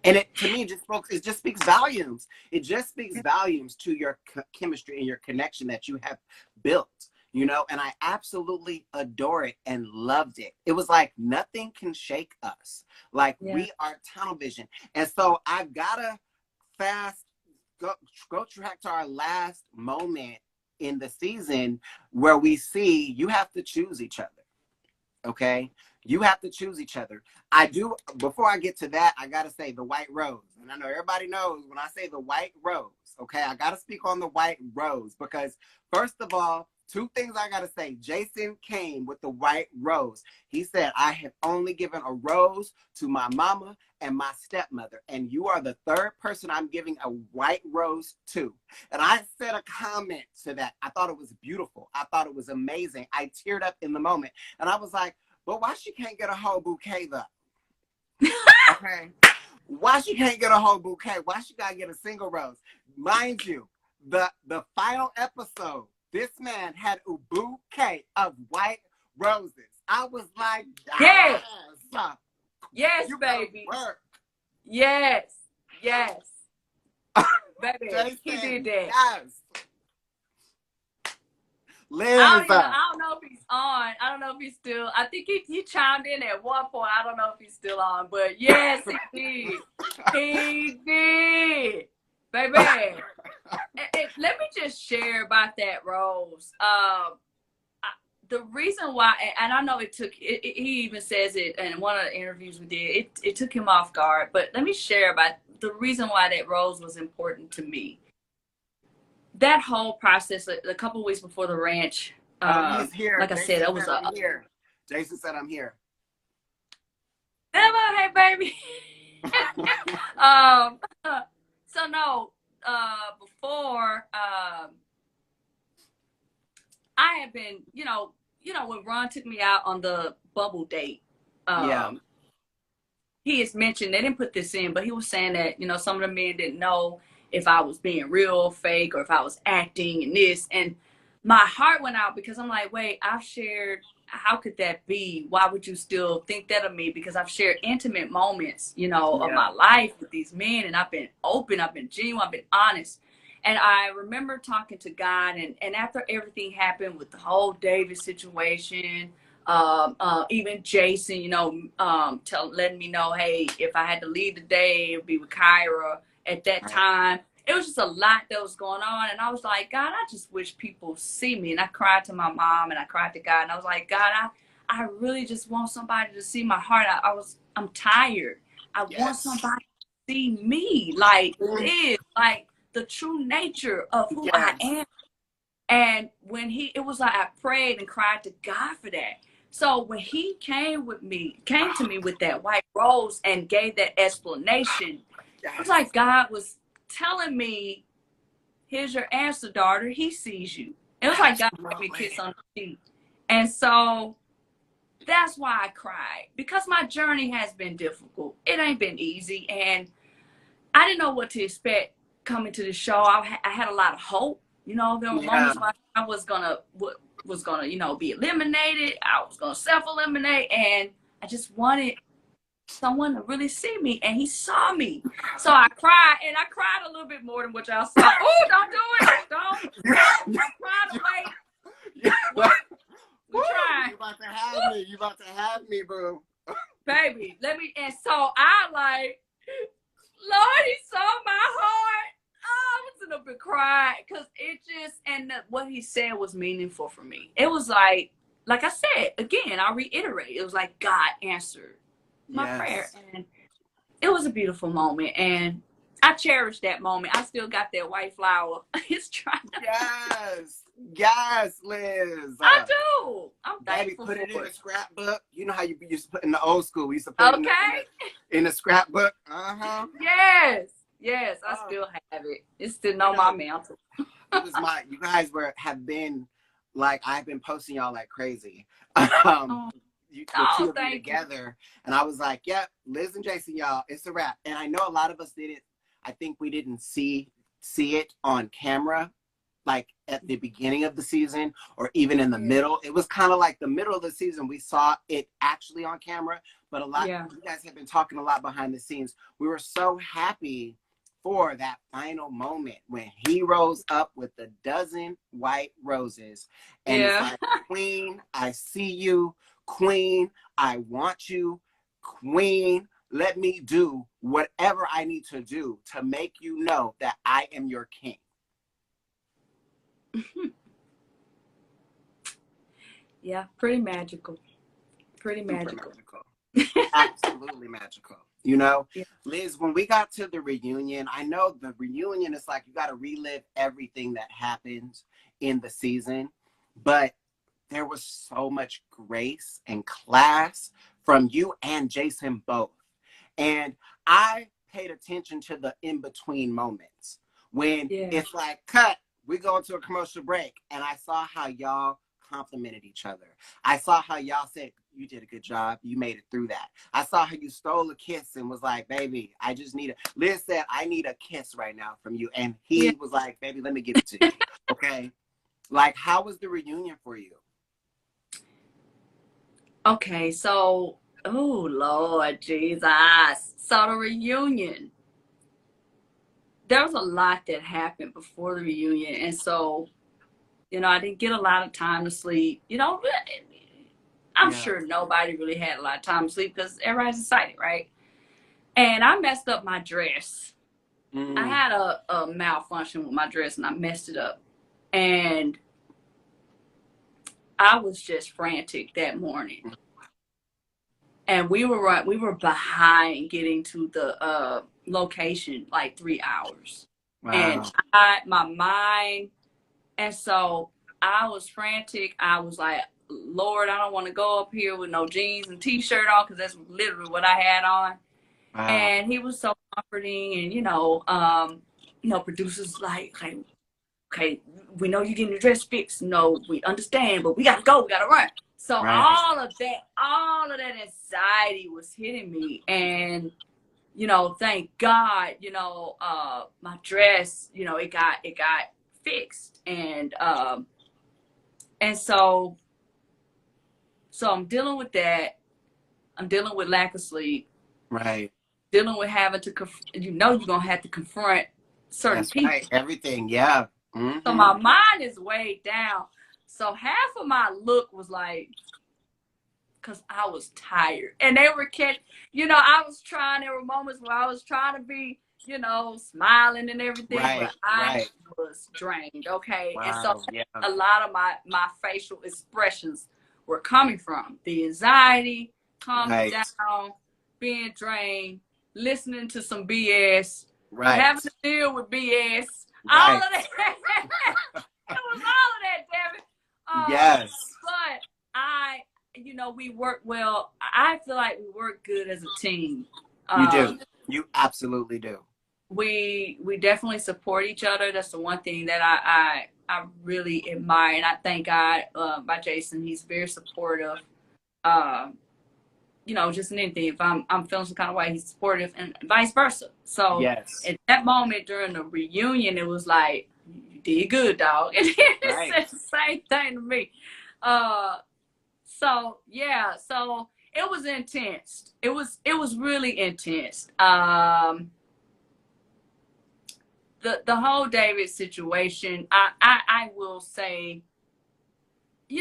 And it, to me, it just speaks volumes. It just speaks volumes to your chemistry and your connection that you have built, you know, and I absolutely adore it and loved it. It was like nothing can shake us. Like we are tunnel vision. And so I gotta go track to our last moment in the season where we see you have to choose each other. Okay? You have to choose each other. I do, before I get to that, I gotta say the white rose. And I know everybody knows when I say the white rose, okay, I gotta speak on the white rose because first of all, two things I gotta say. Jason came with the white rose. He said, I have only given a rose to my mama and my stepmother, and you are the third person I'm giving a white rose to. And I said a comment to that. I thought it was beautiful. I thought it was amazing. I teared up in the moment. And I was like, but why she can't get a whole bouquet though? Okay. Why she can't get a whole bouquet? Why she gotta get a single rose? Mind you, the final episode, this man had a bouquet of white roses. I was like, yes, yes, baby. Work. Yes. Baby, Jason, he did that. Yes. Liz, I don't know if he's on. I don't know if he's still. I think he chimed in at one point. I don't know if he's still on, but yes, he did. He did, baby. And let me just share about that rose. The reason why, and I know he even says it in one of the interviews we did. It took him off guard, but let me share about the reason why that rose was important to me. That whole process, a couple of weeks before the ranch, he's here. like I said, that was I'm here. Jason said I'm here. Never, hey baby. So no, before I had been, you know, when Ron took me out on the bubble date, he has mentioned, they didn't put this in, but he was saying that, you know, some of the men didn't know if I was being real, fake, or if I was acting and this. And my heart went out because I'm like, wait, I've shared, how could that be? Why would you still think that of me? Because I've shared intimate moments, you know, of my life with these men, and I've been open, I've been genuine, I've been honest. And I remember talking to God, and after everything happened with the whole David situation, even Jason, letting me know, hey, if I had to leave today, it would be with Kyra at that time. It was just a lot that was going on. And I was like, God, I just wish people see me. And I cried to my mom and I cried to God. And I was like, God, I really just want somebody to see my heart. I'm tired. I want somebody to see me like this, like the true nature of who I am. And when it was like I prayed and cried to God for that. So when he came to me with that white rose and gave that explanation, it was like God was telling me, here's your answer, daughter. He sees you. It was like God gave me a kiss on the cheek. And so that's why I cried, because my journey has been difficult. It ain't been easy. And I didn't know what to expect coming to the show. I had a lot of hope. There were moments when I was gonna be eliminated. I was gonna self-eliminate, and I just wanted someone to really see me, and he saw me. So I cried, and I cried a little bit more than what y'all saw. Oh, don't do it! Don't cry away. We're trying. You about to have me. You about to have me, bro. Baby, and so I like, Lord, he saw my heart. Oh, I was in a bit crying, because what he said was meaningful for me. It was like I said, again, I'll reiterate, it was like God answered my prayer. And it was a beautiful moment. And I cherish that moment. I still got that white flower. It's trying to. Yes, Liz. I do. I'm thankful. Baby, put it in a scrapbook. You know how you used to put in the old school. We used to put it in a scrapbook. Yes. I still have it. It's still on my mantle. You guys have been like, I've been posting y'all like crazy. The two of you together, and I was like, yep, Liz and Jason, y'all, it's a wrap. And I know a lot of us didn't. I think we didn't see it on camera, like at the beginning of the season or even in the middle. It was kind of like the middle of the season we saw it actually on camera, but a lot you guys have been talking a lot behind the scenes. We were so happy for that final moment when he rose up with the dozen white roses and it's like, Queen, I see you. Queen, I want you. Queen, let me do whatever I need to do to make you know that I am your king. Yeah, pretty magical. Pretty magical. Absolutely magical. Liz, when we got to the reunion, I know the reunion is like you got to relive everything that happened in the season, but there was so much grace and class from you and Jason both. And I paid attention to the in-between moments when it's like, cut, we go into a commercial break, and I saw how y'all complimented each other. I saw how y'all said, you did a good job. You made it through that. I saw how you stole a kiss and was like, baby, I just need Liz said, I need a kiss right now from you. And he was like, baby, let me give it to you. Okay. Like, how was the reunion for you? Okay, so, oh, Lord Jesus. So the reunion, there was a lot that happened before the reunion. And so, I didn't get a lot of time to sleep. I'm sure nobody really had a lot of time to sleep because everybody's excited, right? And I messed up my dress. I had a malfunction with my dress and I messed it up. And I was just frantic that morning. And we were behind getting to the location like 3 hours. Wow. And my mind, and so I was frantic. I was like, Lord, I don't want to go up here with no jeans and t-shirt on, because that's literally what I had on. Wow. And he was so comforting, and producers like, okay, we know you're getting your dress fixed. No, we understand, but we gotta go, we gotta run. So all of that anxiety was hitting me, and thank God, my dress, it got fixed, and so I'm dealing with that. I'm dealing with lack of sleep. Right. Dealing with having to, you're gonna have to confront certain That's people. right. Everything. Yeah. So my mind is way down. So half of my look was like, because I was tired. And they were I was trying, there were moments where I was trying to be, smiling and everything, Right. but I Right. was drained. Okay. And so Wow. Yeah. a lot of my facial expressions were coming from the anxiety, calming Right. down, being drained, listening to some BS, Right. having to deal with BS, all Right. of that. It was all of that, damn it. Yes. But we work well. I feel like we work good as a team. You do. You absolutely do. We definitely support each other. That's the one thing that I really admire, and I thank God by Jason. He's very supportive. Just in anything. If I'm feeling some kind of way, he's supportive, and vice versa. So Yes. at that moment during the reunion, it was like, you did good, dog. And he said the same thing to me. So it was intense. It was really intense. The whole David situation, I will say,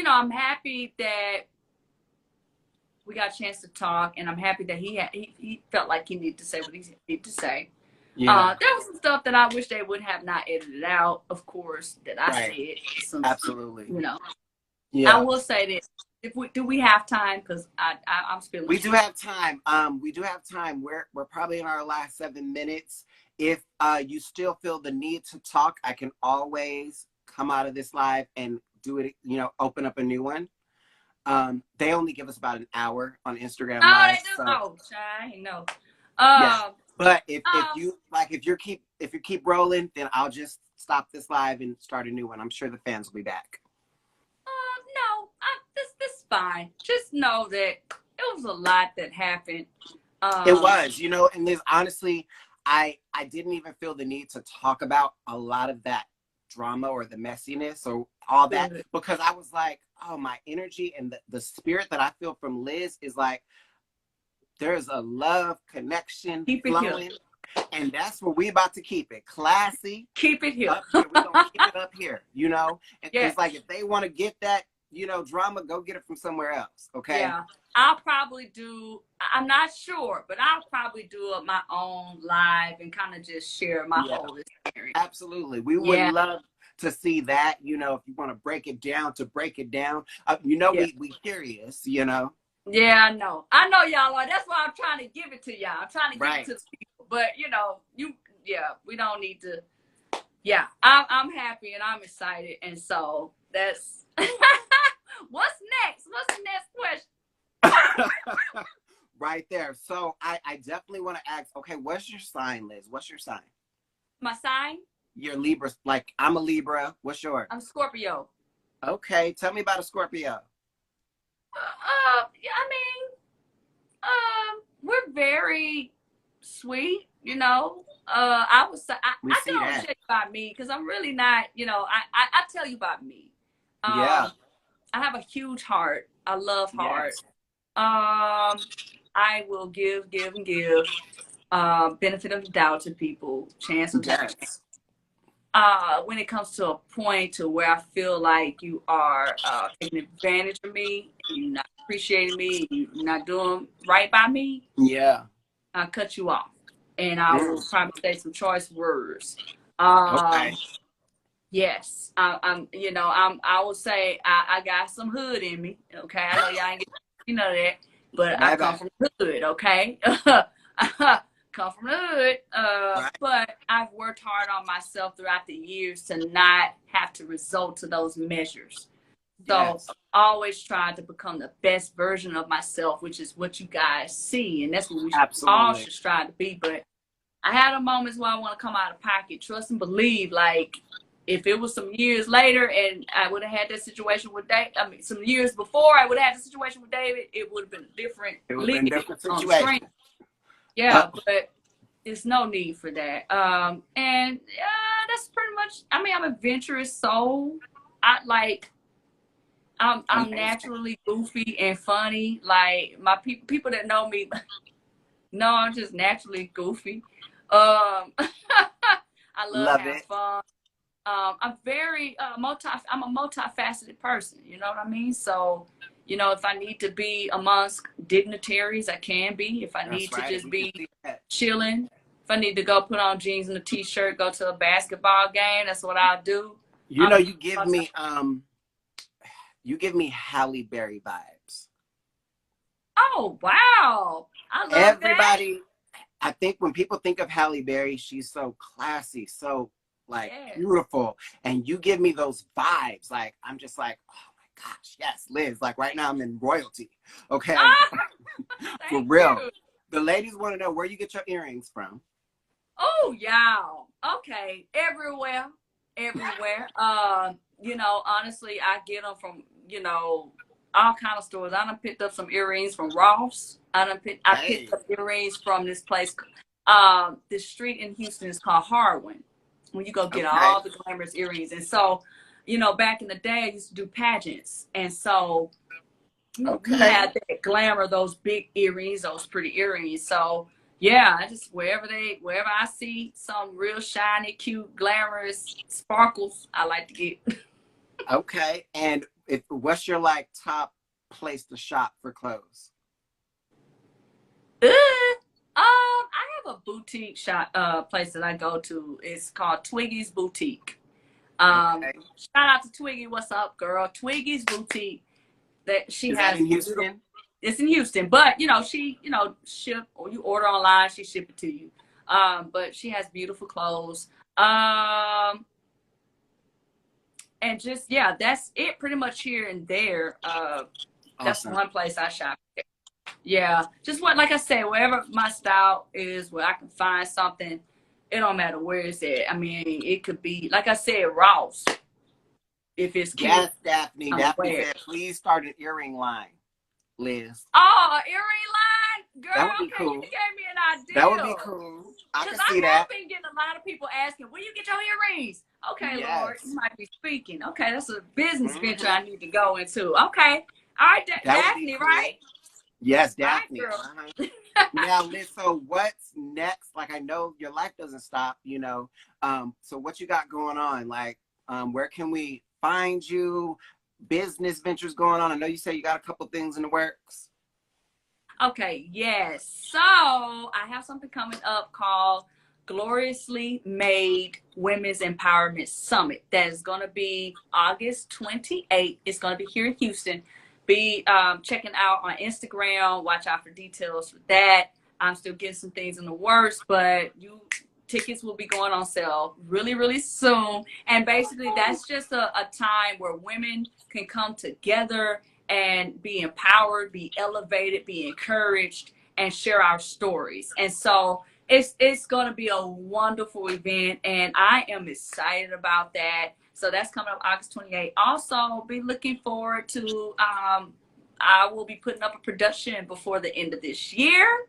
I'm happy that we got a chance to talk, and I'm happy that he felt like he needed to say what he needed to say. Yeah. There was some stuff that I wish they would have not edited out, of course, that I said. Absolutely. I will say that do we have time? Because I'm spilling. We do have time. We do have time. We're probably in our last 7 minutes. If you still feel the need to talk, I can always come out of this live and do it. Open up a new one. They only give us about an hour on Instagram Live. They do. So. Shy, no. Yeah. But if you keep rolling, then I'll just stop this live and start a new one. I'm sure the fans will be back. No, this is fine. Just know that it was a lot that happened. It was, and there's honestly, I didn't even feel the need to talk about a lot of that drama or the messiness or all that, because I was like, oh, my energy and the spirit that I feel from Liz is like, there's a love connection flowing, and that's where we about to keep it classy. Keep it here. We're gonna keep it up here, and it's like, if they want to get that, drama, go get it from somewhere else. Okay. Yeah. I'll probably I'm not sure, but I'll probably do my own live and kind of just share my whole experience. Absolutely. We would love to see that, if you want to break it down, we curious, Yeah, I know y'all are. That's why I'm trying to give it to y'all. I'm trying to give it to the people. But, we don't need to. Yeah, I'm happy and I'm excited. And so that's, what's next? What's the next question? Right there. So I definitely want to ask, okay, what's your sign, Liz? What's your sign? My sign? You're Libra. Like, I'm a Libra. What's yours? I'm Scorpio. Okay, tell me about a Scorpio. We're very sweet, I would say, I don't tell you about me because I'm really not, I tell you about me. I have a huge heart. I love heart. I will give benefit of the doubt to people, chance of doubt. When it comes to a point to where I feel like you are taking advantage of me, you're not appreciating me, you're not doing right by me, I'll cut you off, and I will probably say some choice words. Yes, I will say I got some hood in me. Okay, I know y'all ain't get that, but I come from the hood. Okay. Come from the hood, but I've worked hard on myself throughout the years to not have to resort to those measures. So I always tried to become the best version of myself, which is what you guys see, and that's what we all should strive to be. But I had moments where I want to come out of pocket. Trust and believe, like, if it was some years later and I would have had that situation with David, some years before I would have had the situation with David, it would have been different. It would have been a different situation. Yeah, but there's no need for that. And that's pretty much. I'm an adventurous soul. I'm naturally goofy and funny. Like, my people that know me, no, I'm just naturally goofy. I love Love having it. fun. I'm very I'm a multifaceted person. You know what I mean? So, you know, if I need to be amongst dignitaries, I can be. If I That's need to right. just We can be see that. chilling, if I need to go put on jeans and a t-shirt, go to a basketball game, that's what I'll do. You know, I'm you give me Halle Berry vibes. Oh wow, I love that. Everybody, I think when people think of Halle Berry, she's so classy, so like Yes. beautiful, and you give me those vibes. Like I'm just like, oh my gosh, yes, Liz. Like right now, I'm in royalty. Okay, Ah, for thank real. you. The ladies want to know where you get your earrings from. Oh, y'all. Okay, everywhere, everywhere. You know, honestly, I get them from, you know, all kind of stores. I done picked up some earrings from Ross. I picked Hey, up earrings from this place. This street in Houston is called Harwin. When you go get okay, all the glamorous earrings, and so, you know, back in the day, I used to do pageants, and so you okay, had that glamour, those big earrings, those pretty earrings. So yeah, I just wherever I see some real shiny, cute, glamorous sparkles, I like to get. okay. And what's your like top place to shop for clothes? I have a boutique shop place that I go to. It's called Twiggy's Boutique. Okay, Shout out to Twiggy. What's up, girl? Twiggy's Boutique. That she is that has in beautiful. Houston? It's in Houston, but you know, she, you know, ship or you order online, she ship it to you. But she has beautiful clothes. And just yeah, that's it pretty much here and there. That's Awesome. one place I shop. Yeah. Just what like I said, wherever my style is, where I can find something, it don't matter where it's at. I mean, it could be like I said, Ross. If it's cute, Yes, Daphne. I'm Daphne aware. said, please start an earring line, Liz. Oh, earring line? That Girl, would be okay, you cool. gave me an That would be idea. cool. I Because can I see have that. been getting a lot of people asking, where you get your earrings? Okay, Lord, you Yes. might be speaking. Okay, that's a business venture Hmm. I need to go into. Okay. All right, That would be Daphne, cool. right? Yes, All right, Daphne. girl. Uh-huh. Now, Liz, so what's next? Like, I know your life doesn't stop, you know. So what you got going on? Like, where can we find you? Business ventures going on? I know you say you got a couple things in the works. Okay, yes. So I have something coming up called Gloriously Made Women's Empowerment Summit. That is going to be August 28th. It's going to be here in Houston. Be checking out on Instagram. Watch out for details for that. I'm still getting some things in the works, but tickets will be going on sale really, really soon. And basically, that's just a time where women can come together and be empowered, be elevated, be encouraged, and share our stories. And so it's going to be a wonderful event, and I am excited about that. So that's coming up August 28th. Also, be looking forward to. I will be putting up a production before the end of this year.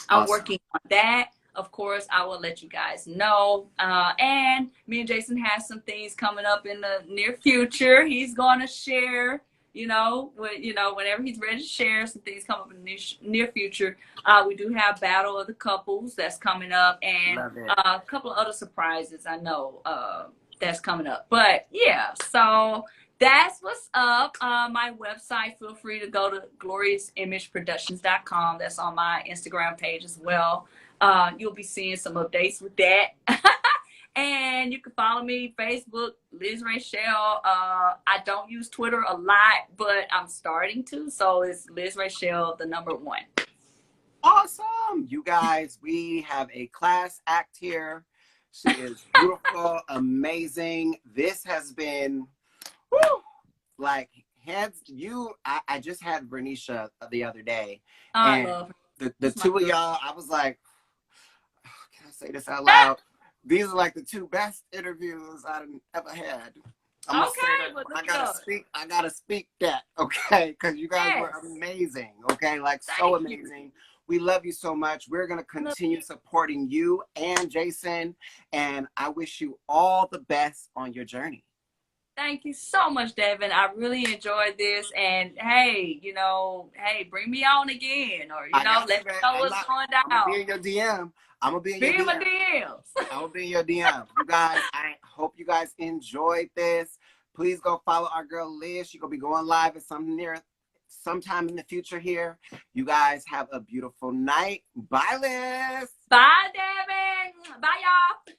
I'm Awesome. working on that. Of course, I will let you guys know. And me and Jason has some things coming up in the near future. He's going to share, whenever he's ready to share some things come up in the near future. We do have Battle of the Couples that's coming up, and Love it. a couple of other surprises I know that's coming up. But yeah, so that's what's up. My website, feel free to go to gloriousimageproductions.com. That's on my Instagram page as well. You'll be seeing some updates with that. And you can follow me, Facebook, Liz Rachel. I don't use Twitter a lot, but I'm starting to. So it's Liz Rachel, the number one. Awesome. You guys, we have a class act here. She is beautiful, amazing. This has been whew, like I just had Bernicia the other day, Oh, I and love her. the That's my two of girl. y'all, I was like, can I say this out loud? These are like the two best interviews I've ever had. I'm gonna say Okay, that but I look at gotta us. speak. I gotta speak that, okay? Because you guys were Yes. amazing, okay? Like so Thank you. amazing. We love you so much. We're gonna Love continue you. supporting you and Jason, and I wish you all the best on your journey. Thank you so much, Devin. I really enjoyed this. And hey, hey, bring me on again, or I got let you, me man. know what's going I'm gonna down. be in your DM. I'm gonna be in your Be in my DM. DMs. I will be in your DM. You guys, I hope you guys enjoyed this. Please go follow our girl Liz. She's gonna be going live at sometime in the future here. You guys have a beautiful night. Bye, Liz. Bye, Devin. Bye, y'all.